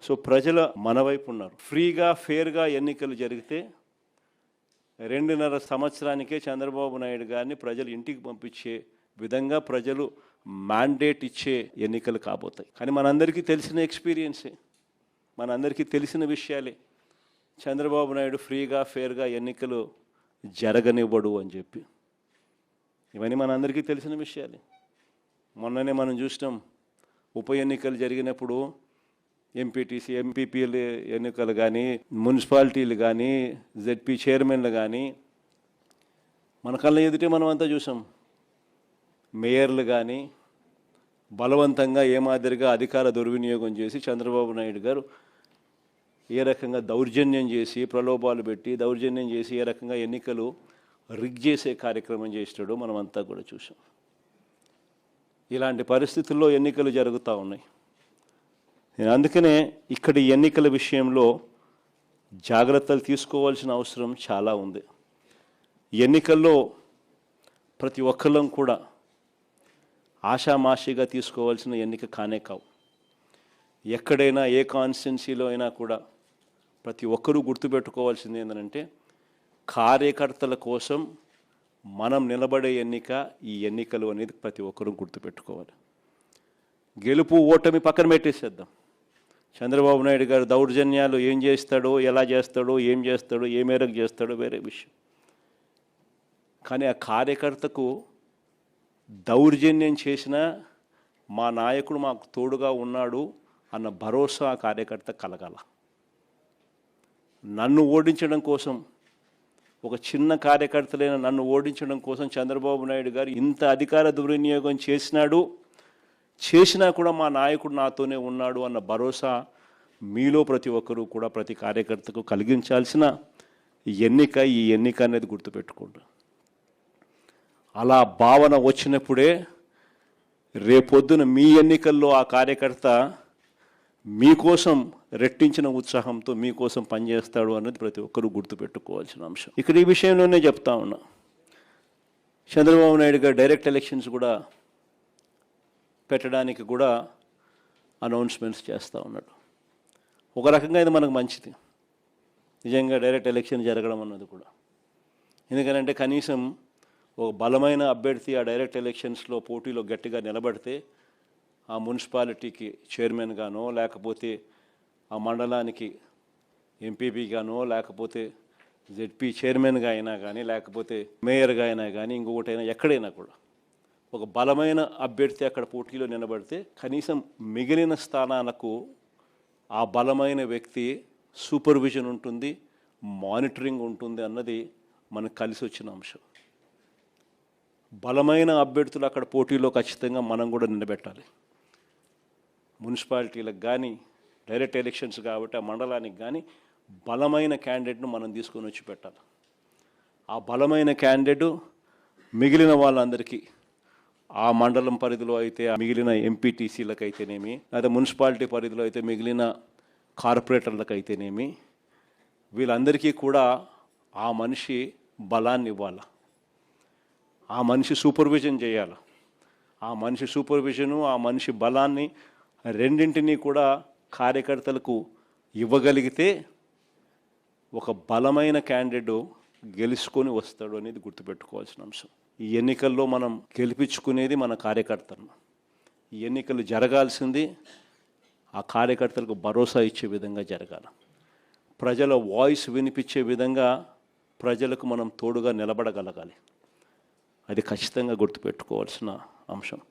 So ప్రజల మన వైపు ఉన్నారు. ఫ్రీగా ఫేర్గా ఎన్నికలు జరిగితే 2.5 సంవత్సరానికే చంద్రబాబు నాయుడు గారిని ప్రజలు ఇంటికి పంపించే విధంగా ప్రజలు మ్యాండేట్ ఇచ్చే ఎన్నికలు కాబోతాయి. కానీ మనందరికీ తెలిసిన ఎక్స్పీరియన్సే, మనందరికీ తెలిసిన విషయాలే. చంద్రబాబు నాయుడు ఫ్రీగా ఫేర్గా ఎన్నికలు జరగనివ్వడు అని చెప్పి, ఇవన్నీ మనందరికీ తెలిసిన విషయాలే. మొన్ననే మనం చూసినాం, ఉప ఎన్నికలు జరిగినప్పుడు ఎంపీటీసీ ఎంపీపీలు ఎన్నికలు కానీ, మున్సిపాలిటీలు కానీ, జెడ్పీ చైర్మన్లు కానీ మన కళ్ళ ఎదుటే మనం అంతా చూసాం. మేయర్లు కానీ బలవంతంగా ఏ మాదిరిగా అధికార దుర్వినియోగం చేసి చంద్రబాబు నాయుడు గారు ఏ రకంగా దౌర్జన్యం చేసి, ప్రలోభాలు పెట్టి దౌర్జన్యం చేసి ఏ రకంగా ఎన్నికలు రిగ్ చేసే కార్యక్రమం చేస్తాడో మనం అంతా కూడా చూసాం. ఇలాంటి పరిస్థితుల్లో ఎన్నికలు జరుగుతూ ఉన్నాయి. అందుకనే ఇక్కడ ఎన్నికల విషయంలో జాగ్రత్తలు తీసుకోవాల్సిన అవసరం చాలా ఉంది. ఎన్నికల్లో ప్రతి ఒక్కళ్ళం కూడా ఆషామాషిగా తీసుకోవాల్సిన ఎన్నిక కానే కావు. ఎక్కడైనా ఏ కాన్స్టిట్యున్సీలో అయినా కూడా ప్రతి ఒక్కరూ గుర్తుపెట్టుకోవాల్సింది ఏంటంటే, కార్యకర్తల కోసం మనం నిలబడే ఎన్నిక ఈ ఎన్నికలు అనేది ప్రతి ఒక్కరూ గుర్తుపెట్టుకోవాలి. గెలుపు ఓటమి పక్కన పెట్టేసేద్దాం. చంద్రబాబు నాయుడు గారు దౌర్జన్యాలు ఏం చేస్తాడో, ఎలా చేస్తాడో, ఏం చేస్తాడో, ఏ మేరకు చేస్తాడో వేరే విషయం. కానీ ఆ కార్యకర్తకు దౌర్జన్యం చేసిన మా నాయకుడు మాకు తోడుగా ఉన్నాడు అన్న భరోసా ఆ కార్యకర్త కలగాల. నన్ను ఓడించడం కోసం, ఒక చిన్న కార్యకర్తలైన నన్ను ఓడించడం కోసం చంద్రబాబు నాయుడు గారు ఇంత అధికార దుర్వినియోగం చేసినా కూడా మా నాయకుడు నాతోనే ఉన్నాడు అన్న భరోసా మీలో ప్రతి ఒక్కరూ కూడా ప్రతి కార్యకర్తకు కలిగించాల్సిన ఎన్నిక ఈ ఎన్నిక అనేది గుర్తుపెట్టుకోండి. అలా భావన వచ్చినప్పుడే రేపొద్దున మీ ఎన్నికల్లో ఆ కార్యకర్త మీకోసం రెట్టించిన ఉత్సాహంతో మీకోసం పనిచేస్తాడు అన్నది ప్రతి ఒక్కరూ గుర్తుపెట్టుకోవాల్సిన అంశం. ఇక్కడ ఈ విషయంలోనే చెప్తా ఉన్నా, చంద్రబాబు నాయుడు గారు డైరెక్ట్ ఎలక్షన్స్ కూడా పెట్టడానికి కూడా అనౌన్స్మెంట్స్ చేస్తూ ఉన్నాడు. ఒక రకంగా ఇది మనకు మంచిది, నిజంగా డైరెక్ట్ ఎలక్షన్ జరగడం అన్నది కూడా. ఎందుకంటే కనీసం ఒక బలమైన అభ్యర్థి ఆ డైరెక్ట్ ఎలక్షన్స్లో పోటీలో గట్టిగా నిలబడితే ఆ మున్సిపాలిటీకి చైర్మన్గానో, లేకపోతే ఆ మండలానికి ఎంపీపీగానో, లేకపోతే జెడ్పీ చైర్మన్గా అయినా కానీ, లేకపోతే మేయర్గా అయినా కానీ, ఇంకొకటైనా ఎక్కడైనా కూడా ఒక బలమైన అభ్యర్థి అక్కడ పోటీలో నిలబడితే కనీసం మిగిలిన స్థానాలకు ఆ బలమైన వ్యక్తి సూపర్విజన్ ఉంటుంది, మానిటరింగ్ ఉంటుంది అన్నది మనకు కలిసి వచ్చిన అంశం. బలమైన అభ్యర్థులు అక్కడ పోటీలో ఖచ్చితంగా మనం కూడా నిలబెట్టాలి. మున్సిపాలిటీలకు కానీ డైరెక్ట్ ఎలక్షన్స్ కాబట్టి ఆ మండలానికి కానీ బలమైన క్యాండిడేట్ను మనం తీసుకొని వచ్చి పెట్టాలి. ఆ బలమైన క్యాండిడేట్ మిగిలిన వాళ్ళందరికీ, ఆ మండలం పరిధిలో అయితే మిగిలిన ఎంపీటీసీలకు అయితేనేమి, లేదా మున్సిపాలిటీ పరిధిలో అయితే మిగిలిన కార్పొరేటర్లకు అయితేనేమి, వీళ్ళందరికీ కూడా ఆ మనిషి బలాన్ని ఇవ్వాలి. ఆ మనిషి సూపర్విజన్ చేయాలి. ఆ మనిషి సూపర్విజను, ఆ మనిషి బలాన్ని రెండింటినీ కూడా కార్యకర్తలకు ఇవ్వగలిగితే ఒక బలమైన క్యాండిడేట్ గెలుచుకొని వస్తాడు అనేది గుర్తుపెట్టుకోవాల్సిన అంశం. ఈ ఎన్నికల్లో మనం గెలిపించుకునేది మన కార్యకర్తలను. ఈ ఎన్నికలు జరగాల్సింది ఆ కార్యకర్తలకు భరోసా ఇచ్చే విధంగా జరగాలి. ప్రజల వాయిస్ వినిపించే విధంగా ప్రజలకు మనం తోడుగా నిలబడగలగాలి. అది ఖచ్చితంగా గుర్తుపెట్టుకోవాల్సిన అంశం.